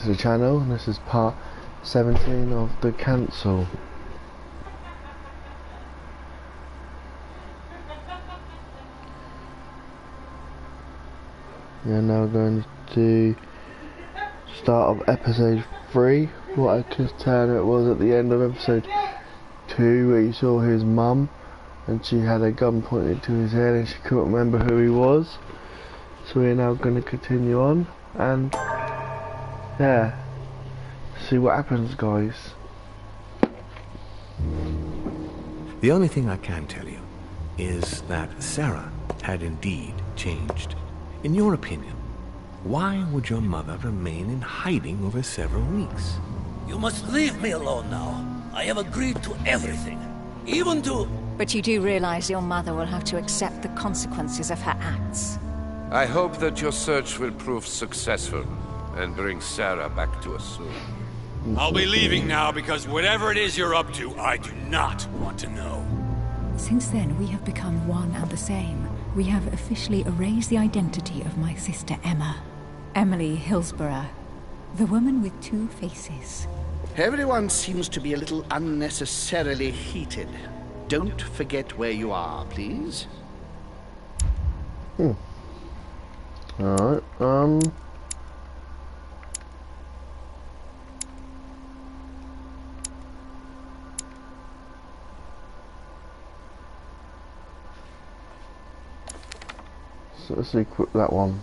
To the channel, and this is part 17 of The Cancel. We are now going to start of episode 3. What I could tell it was at the end of episode 2 where you saw his mum and she had a gun pointed to his head and she couldn't remember who he was. So we're now going to continue on and yeah, see what happens, guys. The only thing I can tell you is that Sarah had indeed changed. In your opinion, why would your mother remain in hiding over several weeks? You must leave me alone now. I have agreed to everything, even to... But you do realize your mother will have to accept the consequences of her acts. I hope that your search will prove successful and bring Sarah back to us soon. I'll be leaving now because whatever it is you're up to, I do not want to know. Since then, we have become one and the same. We have officially erased the identity of my sister Emma. Emily Hillsborough, the woman with two faces. Everyone seems to be a little unnecessarily heated. Don't forget where you are, please. Alright, so let's equip that one.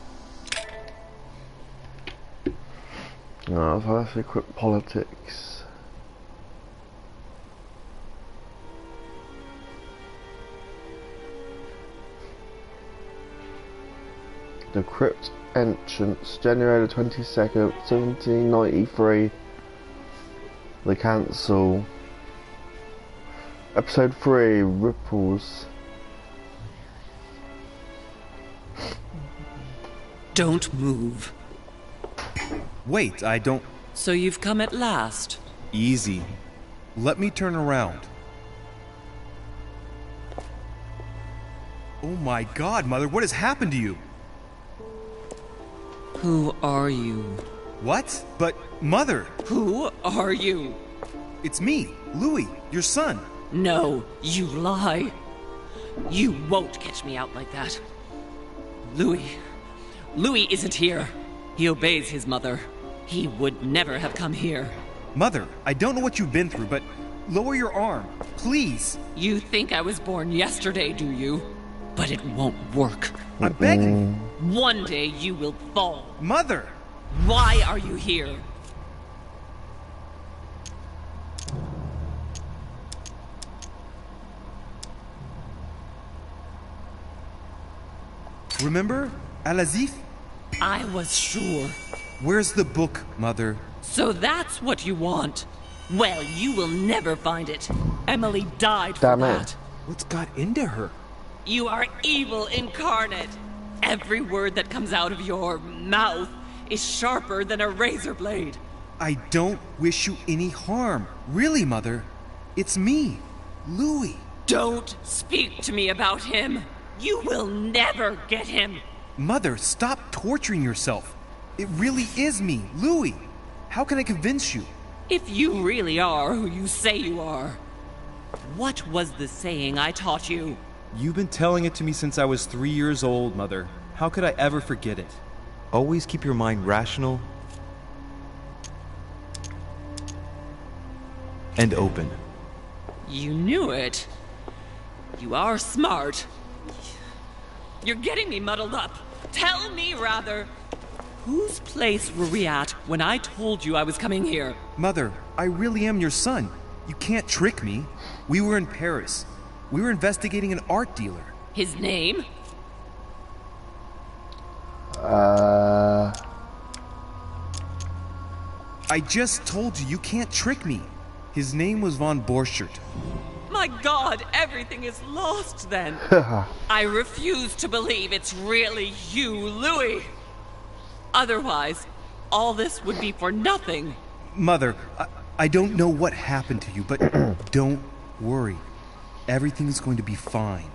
No, so let's equip politics. The Crypt Entrance, January the 22nd, 1793. The Cancel. Episode 3, Ripples. Don't move. Wait, I don't... So you've come at last. Easy. Let me turn around. Oh my god, Mother, what has happened to you? Who are you? What? But, Mother! Who are you? It's me, Louis, your son. No, you lie. You won't catch me out like that. Louis isn't here. He obeys his mother. He would never have come here. Mother, I don't know what you've been through, but lower your arm, please. You think I was born yesterday, do you? But it won't work. I'm begging. One day you will fall. Mother! Why are you here? Remember Al-Azif? I was sure. Where's the book, Mother? So that's what you want? Well, you will never find it. Emily died for Damn it. that. What's got into her? You are evil incarnate. Every word that comes out of your mouth is sharper than a razor blade. I don't wish you any harm. Really, Mother. It's me, Louis. Don't speak to me about him. You will never get him. Mother, stop torturing yourself. It really is me, Louis. How can I convince you? If you really are who you say you are, what was the saying I taught you? You've been telling it to me since I was 3 years old, Mother. How could I ever forget it? Always keep your mind rational and open. You knew it. You are smart. You're getting me muddled up. Tell me, rather, whose place were we at when I told you I was coming here? Mother, I really am your son. You can't trick me. We were in Paris. We were investigating an art dealer. His name? I just told you, you can't trick me. His name was von Borchert. My God, everything is lost then. I refuse to believe it's really you, Louis. Otherwise, all this would be for nothing. Mother, I don't know what happened to you, but don't worry. Everything's going to be fine.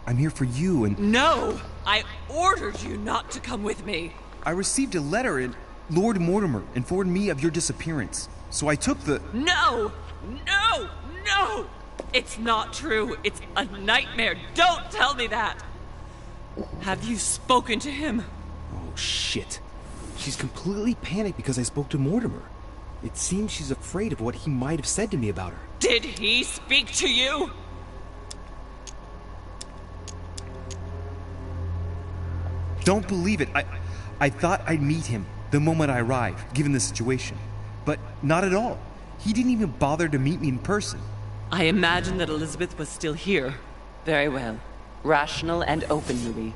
I'm here for you and... No! I ordered you not to come with me. I received a letter and Lord Mortimer informed me of your disappearance, so I took the... No! No! No! It's not true. It's a nightmare. Don't tell me that! Have you spoken to him? Oh, shit. She's completely panicked because I spoke to Mortimer. It seems she's afraid of what he might have said to me about her. Did he speak to you? Don't believe it. I thought I'd meet him the moment I arrived, given the situation. But not at all. He didn't even bother to meet me in person. I imagined that Elizabeth was still here. Very well. Rational and open, Louis.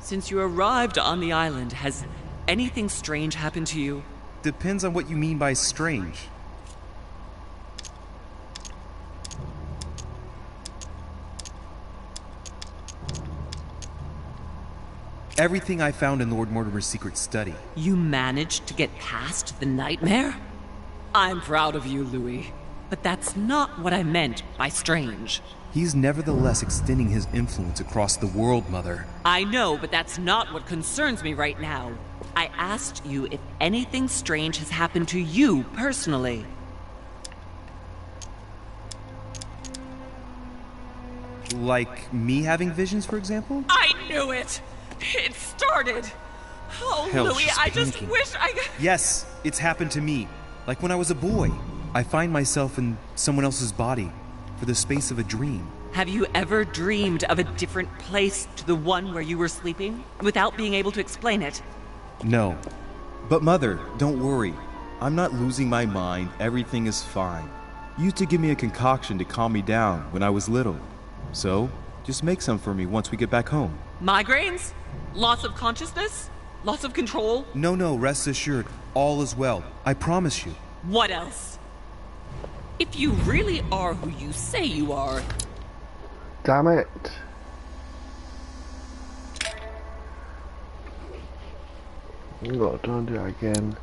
Since you arrived on the island, has anything strange happened to you? Depends on what you mean by strange. Everything I found in Lord Mortimer's secret study. You managed to get past the nightmare? I'm proud of you, Louis. But that's not what I meant by strange. He's nevertheless extending his influence across the world, Mother. I know, but that's not what concerns me right now. I asked you if anything strange has happened to you personally. Like me having visions, for example? I knew it! It started! Oh, Hell, Louis, she's I just panicking. wish I... Yes, it's happened to me. Like when I was a boy. I find myself in someone else's body for the space of a dream. Have you ever dreamed of a different place to the one where you were sleeping, without being able to explain it? No. But Mother, don't worry. I'm not losing my mind. Everything is fine. You used to give me a concoction to calm me down when I was little. So, just make some for me once we get back home. Migraines? Loss of consciousness? Loss of control? No, rest assured. All is well. I promise you. What else? If you really are who you say you are... Damn it. I'm not trying to do it again.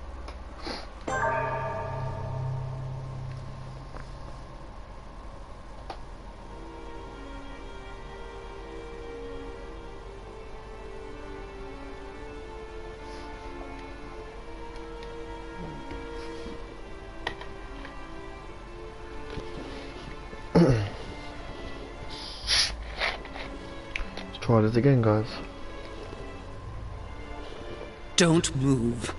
Let's try this again, guys. Don't move.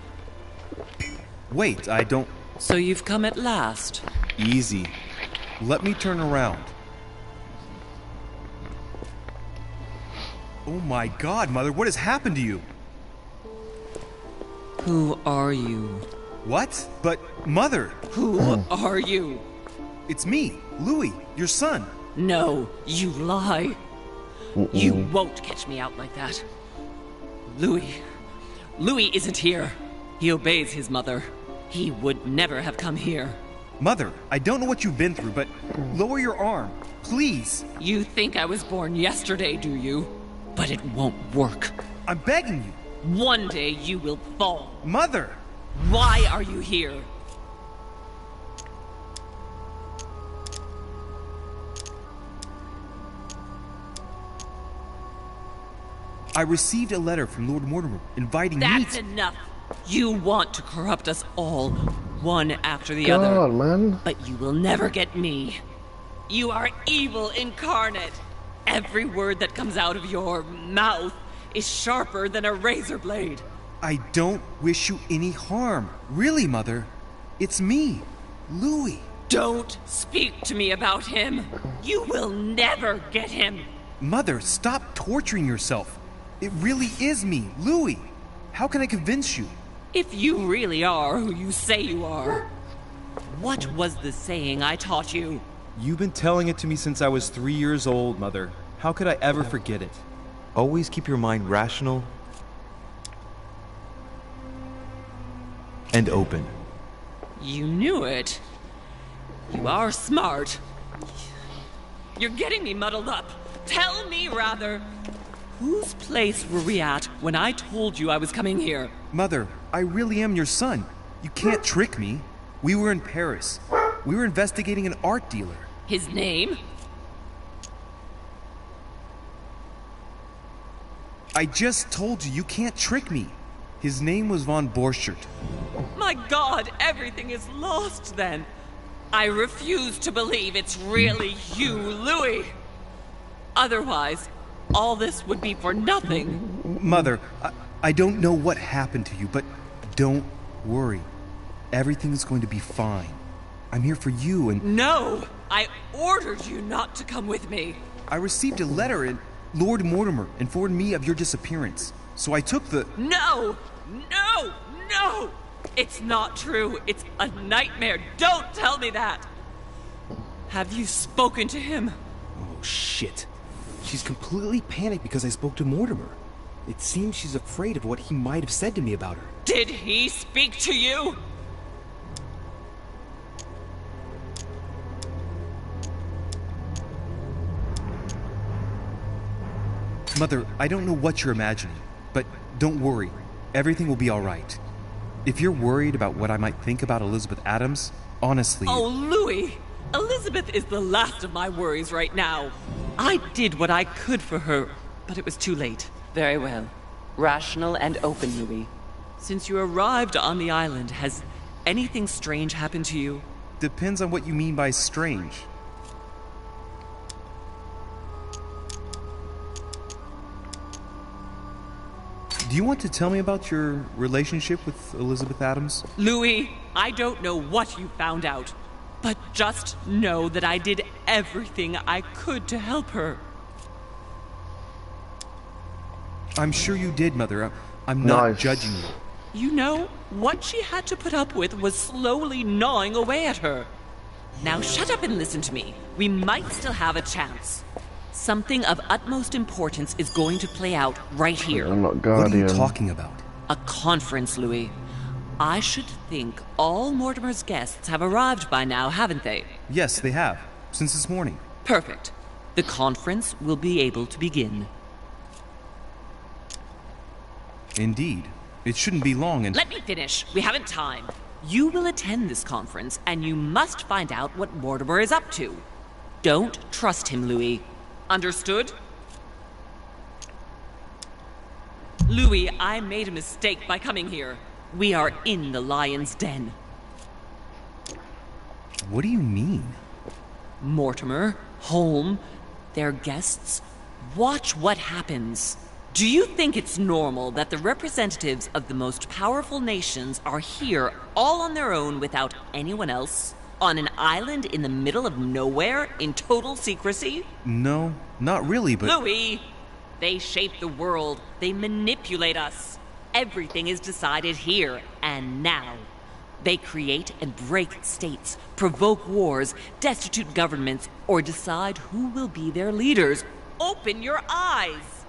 Wait, I don't... So you've come at last. Easy. Let me turn around. Oh my God, Mother, what has happened to you? Who are you? What? But, Mother! Who are you? It's me, Louis, your son. No, you lie. You won't catch me out like that. Louis isn't here. He obeys his mother. He would never have come here. Mother, I don't know what you've been through, but lower your arm, please. You think I was born yesterday, do you? But it won't work. I'm begging you. One day you will fall. Mother! Why are you here? I received a letter from Lord Mortimer inviting me That's to... enough. You want to corrupt us all, one after the God, other. man. But you will never get me. You are evil incarnate. Every word that comes out of your mouth is sharper than a razor blade. I don't wish you any harm. Really, Mother. It's me, Louis. Don't speak to me about him. You will never get him. Mother, stop torturing yourself. It really is me, Louis. How can I convince you? If you really are who you say you are, what was the saying I taught you? You've been telling it to me since I was 3 years old, Mother. How could I ever forget it? Always keep your mind rational and open. You knew it. You are smart. You're getting me muddled up. Tell me, rather, whose place were we at when I told you I was coming here? Mother, I really am your son. You can't trick me. We were in Paris. We were investigating an art dealer. His name? I just told you, you can't trick me. His name was von Borchert. My God, everything is lost then. I refuse to believe it's really you, Louis. Otherwise, all this would be for nothing. Mother, I don't know what happened to you, but don't worry. Everything is going to be fine. I'm here for you and... No! I ordered you not to come with me. I received a letter and Lord Mortimer informed me of your disappearance. So I took the... No! No! No! It's not true. It's a nightmare. Don't tell me that. Have you spoken to him? Oh, shit. She's completely panicked because I spoke to Mortimer. It seems she's afraid of what he might have said to me about her. Did he speak to you? Mother, I don't know what you're imagining, but don't worry. Everything will be all right. If you're worried about what I might think about Elizabeth Adams, honestly... Oh, Louis! Elizabeth is the last of my worries right now. I did what I could for her, but it was too late. Very well. Rational and open, Louis. Since you arrived on the island, has anything strange happened to you? Depends on what you mean by strange. Do you want to tell me about your relationship with Elizabeth Adams? Louis, I don't know what you found out, but just know that I did everything I could to help her. I'm sure you did, Mother. I'm not judging you. You know, what she had to put up with was slowly gnawing away at her. Now shut up and listen to me. We might still have a chance. Something of utmost importance is going to play out right here. I'm not Guardian. What are you talking about? A conference, Louis. I should think all Mortimer's guests have arrived by now, haven't they? Yes, they have. Since this morning. Perfect. The conference will be able to begin. Indeed. It shouldn't be long and... Let me finish. We haven't time. You will attend this conference, and you must find out what Mortimer is up to. Don't trust him, Louis. Understood? Louis, I made a mistake by coming here. We are in the lion's den. What do you mean? Mortimer, Holm, their guests. Watch what happens. Do you think it's normal that the representatives of the most powerful nations are here all on their own without anyone else? On an island in the middle of nowhere in total secrecy? No, not really, but... Louis! They shape the world. They manipulate us. Everything is decided here and now. They create and break states, provoke wars, destitute governments, or decide who will be their leaders. Open your eyes!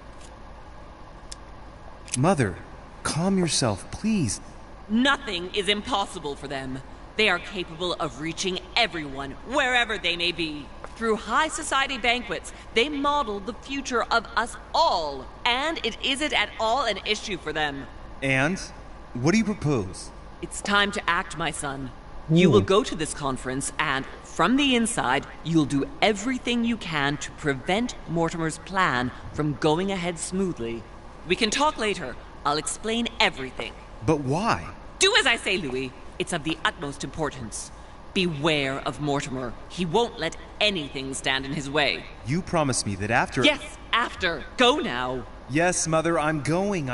Mother, calm yourself, please. Nothing is impossible for them. They are capable of reaching everyone, wherever they may be. Through high society banquets, they model the future of us all, and it isn't at all an issue for them. And? What do you propose? It's time to act, my son. You will go to this conference, and from the inside, you'll do everything you can to prevent Mortimer's plan from going ahead smoothly. We can talk later. I'll explain everything. But why? Do as I say, Louis. It's of the utmost importance. Beware of Mortimer. He won't let anything stand in his way. You promised me that after... Yes, after. Go now. Yes, Mother, I'm going.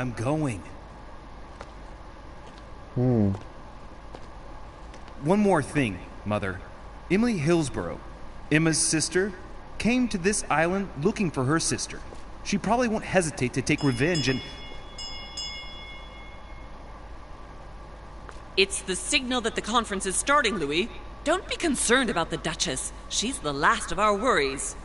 One more thing, Mother. Emily Hillsborough, Emma's sister, came to this island looking for her sister. She probably won't hesitate to take revenge and... It's the signal that the conference is starting, Louis. Don't be concerned about the Duchess. She's the last of our worries.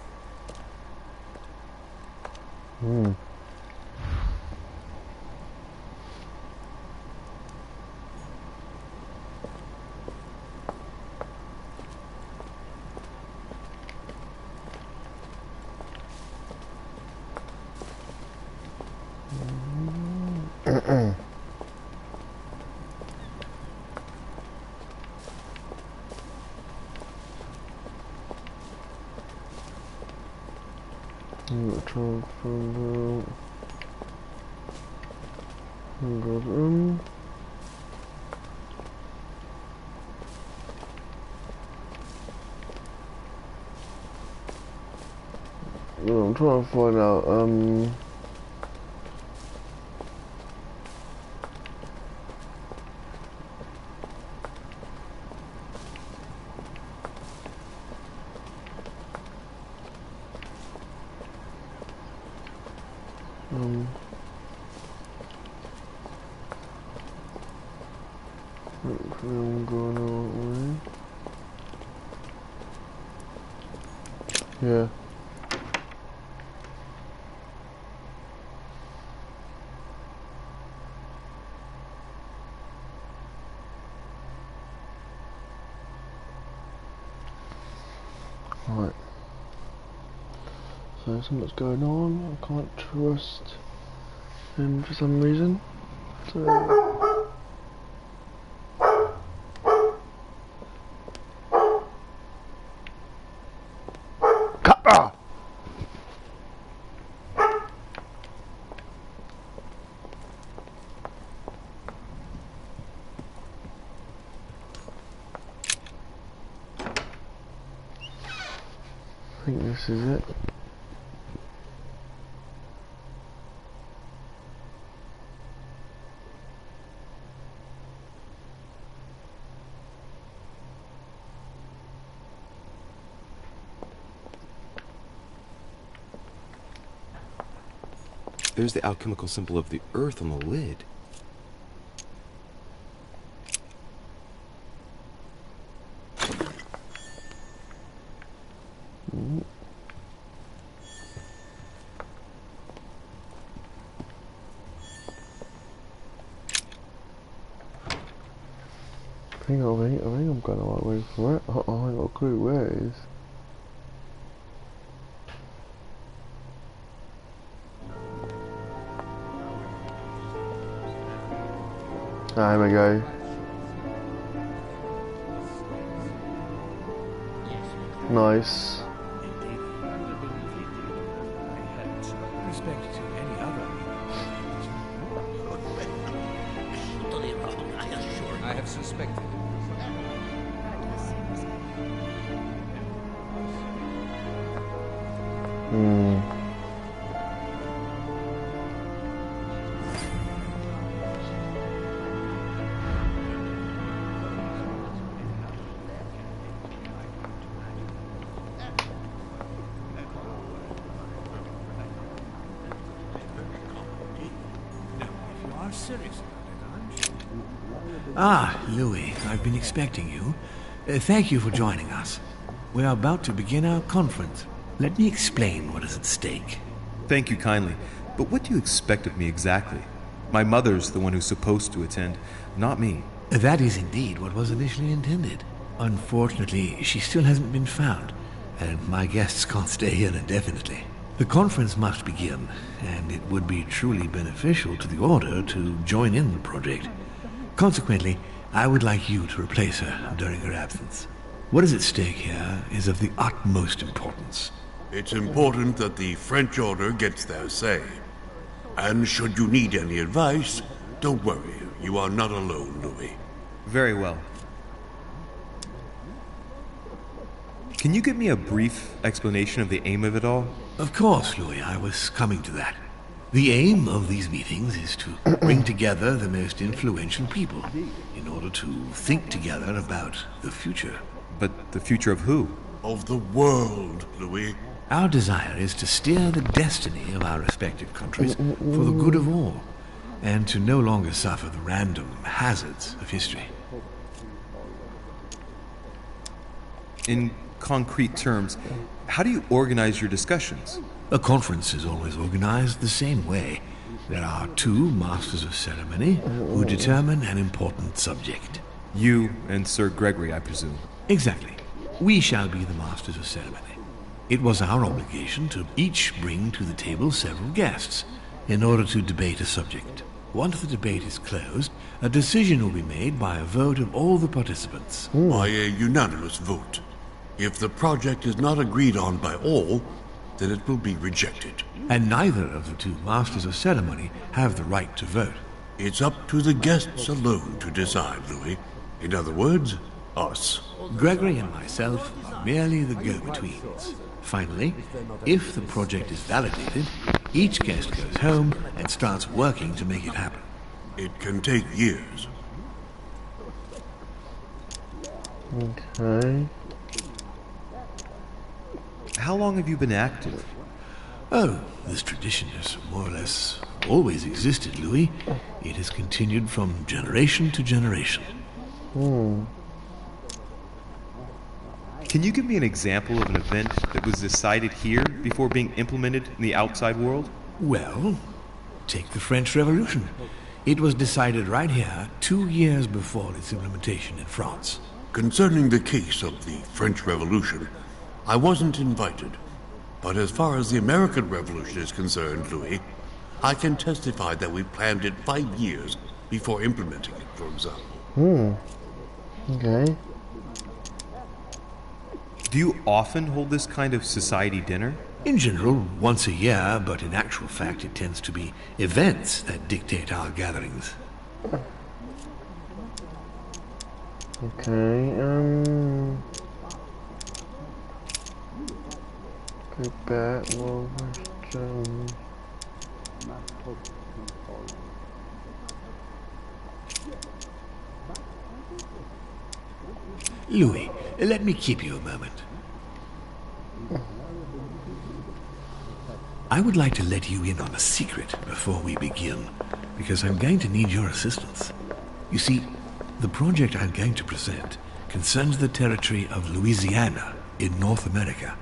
Good. Well, I'm trying to find out, I'm going on. Yeah. Right. So something's going on. I can't trust him for some reason. So. I think this is it. There's the alchemical symbol of the earth on the lid. I think I'm going the right way for it. I ain't got a clue where it is. Ah, here we go. Nice. Respect to any other. Totally wrong, I assure you. I have suspected. Ah, Louis, I've been expecting you. Thank you for joining us. We are about to begin our conference. Let me explain what is at stake. Thank you kindly, but what do you expect of me exactly? My mother's the one who's supposed to attend, not me. That is indeed what was initially intended. Unfortunately, she still hasn't been found, and my guests can't stay here indefinitely. The conference must begin, and it would be truly beneficial to the Order to join in the project. Consequently, I would like you to replace her during her absence. What is at stake here is of the utmost importance. It's important that the French Order gets their say. And should you need any advice, don't worry. You are not alone, Louis. Very well. Can you give me a brief explanation of the aim of it all? Of course, Louis, I was coming to that. The aim of these meetings is to bring together the most influential people in order to think together about the future. But the future of who? Of the world, Louis. Our desire is to steer the destiny of our respective countries for the good of all, and to no longer suffer the random hazards of history. In concrete terms, how do you organize your discussions? A conference is always organized the same way. There are two masters of ceremony who determine an important subject. You and Sir Gregory, I presume. Exactly. We shall be the masters of ceremony. It was our obligation to each bring to the table several guests in order to debate a subject. Once the debate is closed, a decision will be made by a vote of all the participants. By a unanimous vote. If the project is not agreed on by all, then it will be rejected. And neither of the two masters of ceremony have the right to vote. It's up to the guests alone to decide, Louis. In other words, us. Gregory and myself are merely the go-betweens. Finally, if the project is validated, each guest goes home and starts working to make it happen. It can take years. Okay. How long have you been active? Oh, this tradition has more or less always existed, Louis. It has continued from generation to generation. Can you give me an example of an event that was decided here before being implemented in the outside world? Well, take the French Revolution. It was decided right here 2 years before its implementation in France. Concerning the case of the French Revolution, I wasn't invited. But as far as the American Revolution is concerned, Louis, I can testify that we planned it 5 years before implementing it, for example. Okay. Do you often hold this kind of society dinner? In general, once a year, but in actual fact it tends to be events that dictate our gatherings. Okay, go back, well, where's Jones? Louis, let me keep you a moment. I would like to let you in on a secret before we begin, because I'm going to need your assistance. You see, the project I'm going to present concerns the territory of Louisiana in North America.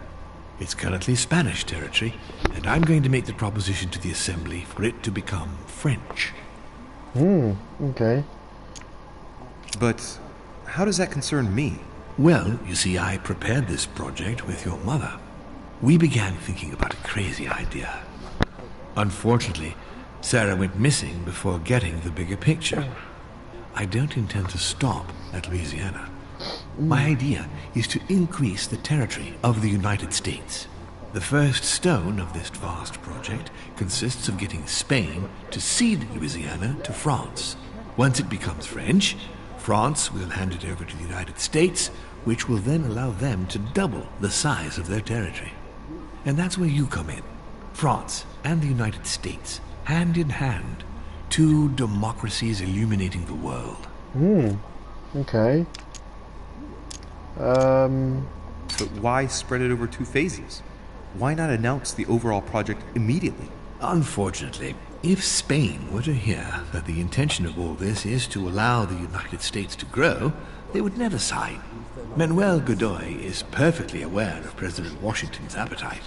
It's currently Spanish territory, and I'm going to make the proposition to the Assembly for it to become French. Okay. But how does that concern me? Well, you see, I prepared this project with your mother. We began thinking about a crazy idea. Unfortunately, Sarah went missing before getting the bigger picture. I don't intend to stop at Louisiana. My idea is to increase the territory of the United States. The first stone of this vast project consists of getting Spain to cede Louisiana to France. Once it becomes French, France will hand it over to the United States, which will then allow them to double the size of their territory. And that's where you come in. France and the United States, hand in hand, two democracies illuminating the world. Okay. But why spread it over 2 phases? Why not announce the overall project immediately? Unfortunately, if Spain were to hear that the intention of all this is to allow the United States to grow, they would never sign. Manuel Godoy is perfectly aware of President Washington's appetite.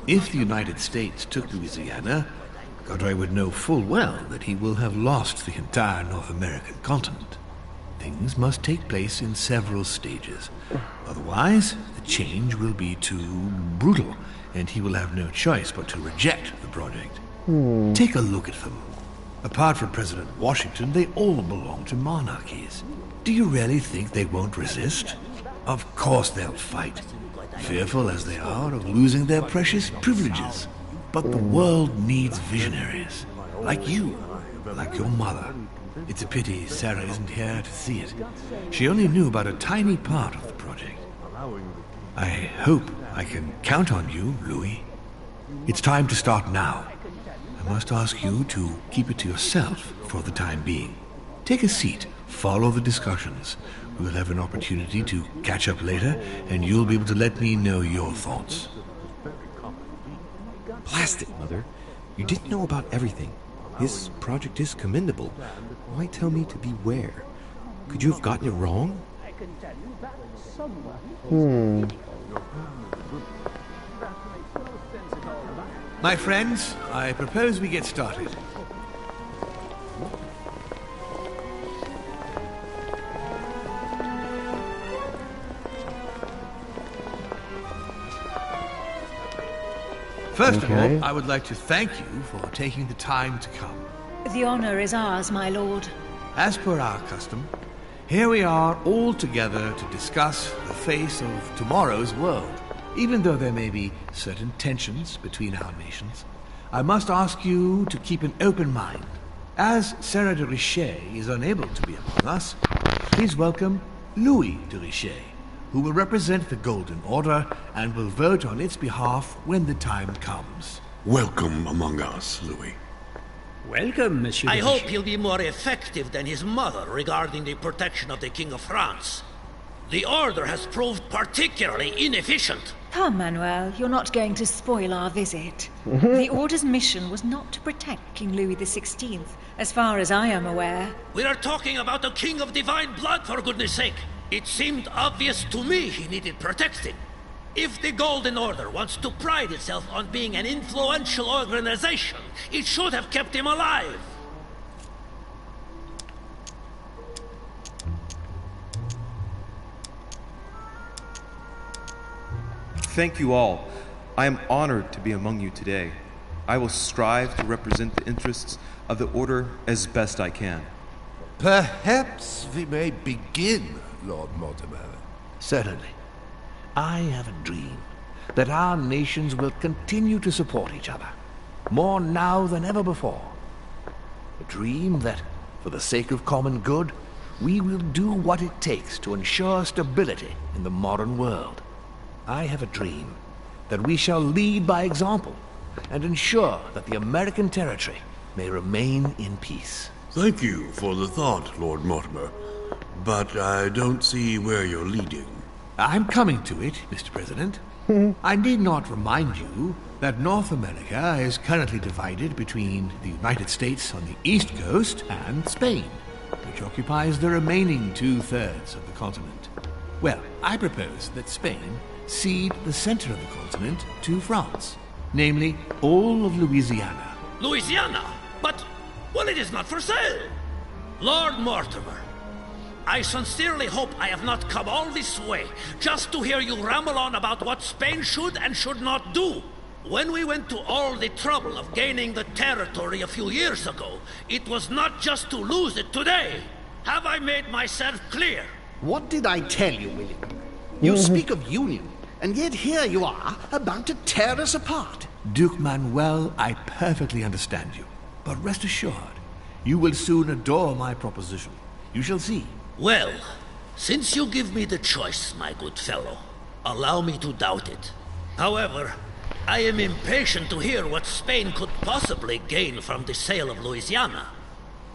If the United States took Louisiana, Godoy would know full well that he will have lost the entire North American continent. Things must take place in several stages. Otherwise, the change will be too brutal, and he will have no choice but to reject the project. Take a look at them. Apart from President Washington, they all belong to monarchies. Do you really think they won't resist? Of course they'll fight, fearful as they are of losing their precious privileges. But the world needs visionaries, like you, like your mother. It's a pity Sarah isn't here to see it. She only knew about a tiny part of the project. I hope I can count on you, Louis. It's time to start now. I must ask you to keep it to yourself for the time being. Take a seat, follow the discussions. We'll have an opportunity to catch up later, and you'll be able to let me know your thoughts. Blast it, Mother. You didn't know about everything. This project is commendable. Why tell me to beware? Could you have gotten it wrong? My friends, I propose we get started. First of all, I would like to thank you for taking the time to come. The honor is ours, my lord. As per our custom, here we are all together to discuss the face of tomorrow's world. Even though there may be certain tensions between our nations, I must ask you to keep an open mind As Sarah de Richet is unable to be among us, please welcome Louis de Richet, who will represent the Golden Order and will vote on its behalf when the time comes. Welcome among us, Louis. Welcome, Monsieur. I hope he'll be more effective than his mother regarding the protection of the King of France. The Order has proved particularly inefficient. Come, Manuel, you're not going to spoil our visit. The Order's mission was not to protect King Louis XVI, as far as I am aware. We are talking about a king of divine blood, for goodness sake. It seemed obvious to me he needed protecting. If the Golden Order wants to pride itself on being an influential organization, it should have kept him alive. Thank you all. I am honored to be among you today. I will strive to represent the interests of the Order as best I can. Perhaps we may begin, Lord Mortimer. Certainly. I have a dream that our nations will continue to support each other, more now than ever before. A dream that, for the sake of common good, we will do what it takes to ensure stability in the modern world. I have a dream that we shall lead by example and ensure that the American territory may remain in peace. Thank you for the thought, Lord Mortimer, but I don't see where you're leading. I'm coming to it, Mr. President. I need not remind you that North America is currently divided between the United States on the east coast and Spain, which occupies the remaining 2/3 of the continent. Well, I propose that Spain cede the center of the continent to France, namely all of Louisiana. Louisiana? But, well, it is not for sale. Lord Mortimer, I sincerely hope I have not come all this way just to hear you ramble on about what Spain should and should not do. When we went to all the trouble of gaining the territory a few years ago, it was not just to lose it today. Have I made myself clear? What did I tell you, William? You speak of union, and yet here you are, about to tear us apart. Duke Manuel, I perfectly understand you. But rest assured, you will soon adore my proposition. You shall see. Well, since you give me the choice, my good fellow, allow me to doubt it. However, I am impatient to hear what Spain could possibly gain from the sale of Louisiana.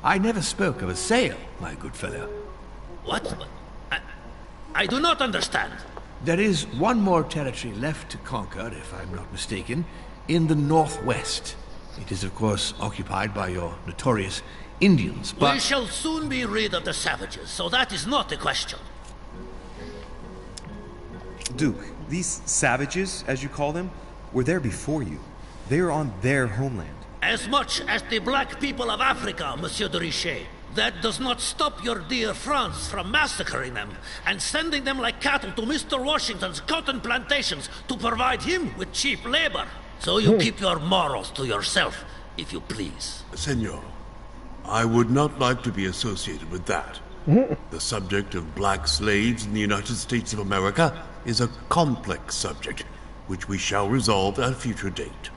I never spoke of a sale, my good fellow. What? I do not understand. There is one more territory left to conquer, if I'm not mistaken, in the northwest. It is, of course, occupied by your notorious Indians, but... We shall soon be rid of the savages, so that is not the question. Duke, these savages, as you call them, were there before you. They are on their homeland. As much as the black people of Africa, Monsieur de Richet. That does not stop your dear France from massacring them and sending them like cattle to Mr. Washington's cotton plantations to provide him with cheap labor. So you keep your morals to yourself, if you please. Senor, I would not like to be associated with that. The subject of black slaves in the United States of America is a complex subject, which we shall resolve at a future date.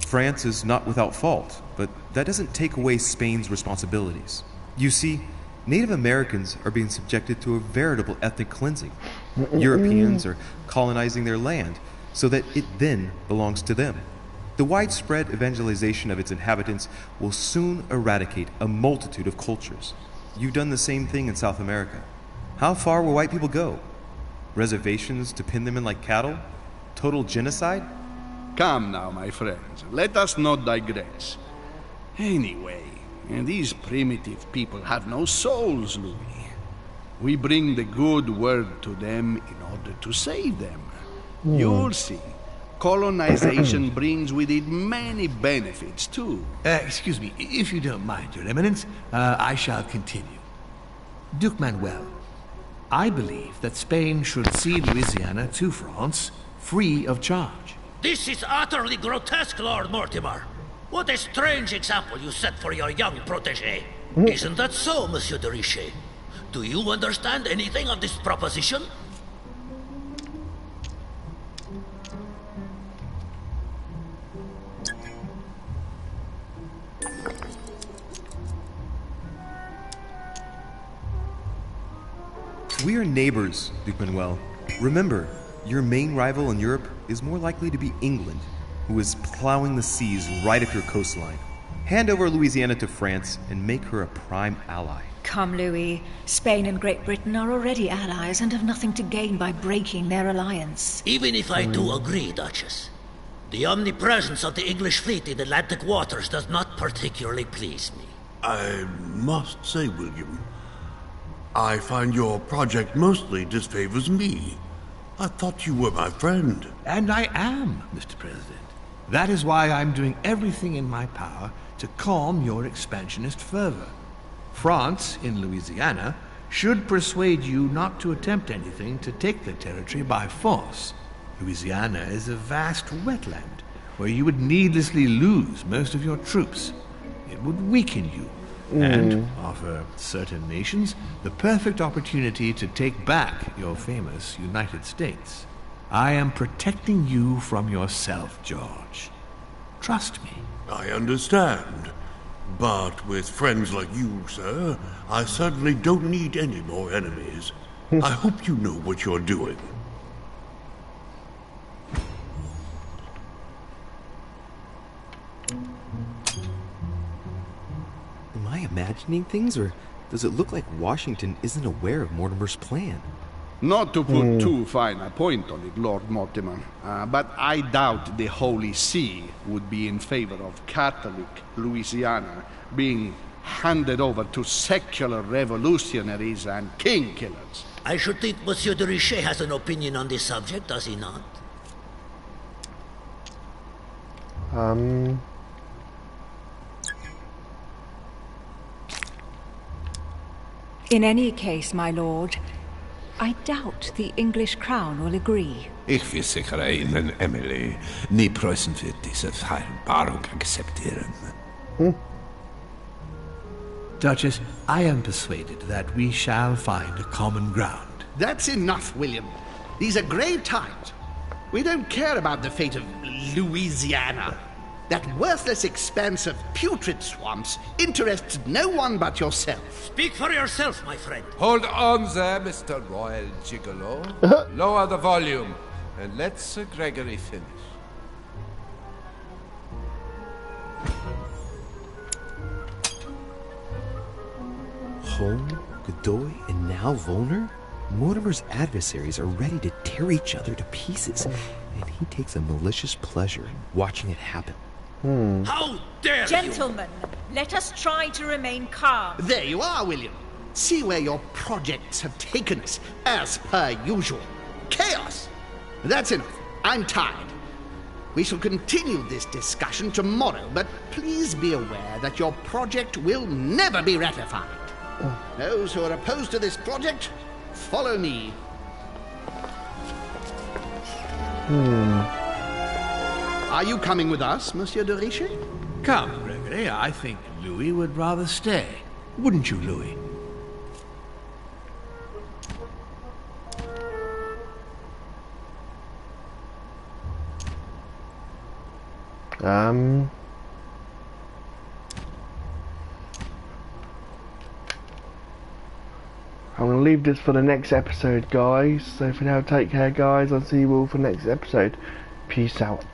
France is not without fault, but that doesn't take away Spain's responsibilities. You see, Native Americans are being subjected to a veritable ethnic cleansing. Europeans are colonizing their land so that it then belongs to them. The widespread evangelization of its inhabitants will soon eradicate a multitude of cultures. You've done the same thing in South America. How far will white people go? Reservations to pin them in like cattle? Total genocide? Come now, my friends, let us not digress. Anyway, these primitive people have no souls, Louis. We bring the good word to them in order to save them. You'll see. Colonization brings with it many benefits, too. Excuse me, if you don't mind, Your Eminence, I shall continue. Duke Manuel, I believe that Spain should cede Louisiana to France free of charge. This is utterly grotesque, Lord Mortimer. What a strange example you set for your young protégé. Isn't that so, Monsieur de Richet? Do you understand anything of this proposition? We are neighbors, Duke Manuel. Remember, your main rival in Europe is more likely to be England, who is plowing the seas right up your coastline. Hand over Louisiana to France and make her a prime ally. Come, Louis. Spain and Great Britain are already allies and have nothing to gain by breaking their alliance. Even if I do agree, Duchess, the omnipresence of the English fleet in Atlantic waters does not particularly please me. I must say, William, I find your project mostly disfavors me. I thought you were my friend. And I am, Mr. President. That is why I'm doing everything in my power to calm your expansionist fervor. France, in Louisiana, should persuade you not to attempt anything to take the territory by force. Louisiana is a vast wetland where you would needlessly lose most of your troops. It would weaken you and offer certain nations the perfect opportunity to take back your famous United States. I am protecting you from yourself, George. Trust me. I understand. But with friends like you, sir, I certainly don't need any more enemies. I hope you know what you're doing. Am I imagining things, or does it look like Washington isn't aware of Mortimer's plan? Not to put too fine a point on it, Lord Mortimer, but I doubt the Holy See would be in favor of Catholic Louisiana being handed over to secular revolutionaries and king killers. I should think Monsieur de Richet has an opinion on this subject, does he not? In any case, my lord, I doubt the English crown will agree. Ich will sicher Ihnen, Emily. Nie Preußen wird diese Vereinbarung akzeptieren. Duchess, I am persuaded that we shall find a common ground. That's enough, William. These are grave times. We don't care about the fate of Louisiana. That worthless expanse of putrid swamps interests no one but yourself. Speak for yourself, my friend. Hold on there, Mr. Royal Gigolo. Lower the volume, and let Sir Gregory finish. Holm, Godoy, and now Volner? Mortimer's adversaries are ready to tear each other to pieces, and he takes a malicious pleasure in watching it happen. How dare you! Gentlemen, let us try to remain calm. There you are, William. See where your projects have taken us, as per usual. Chaos! That's enough. I'm tired. We shall continue this discussion tomorrow, but please be aware that your project will never be ratified. Those who are opposed to this project, follow me. Are you coming with us, Monsieur de Richet? Come, Gregory, I think Louis would rather stay. Wouldn't you, Louis? I'm going to leave this for the next episode, guys. So for now, take care, guys. I'll see you all for the next episode. Peace out.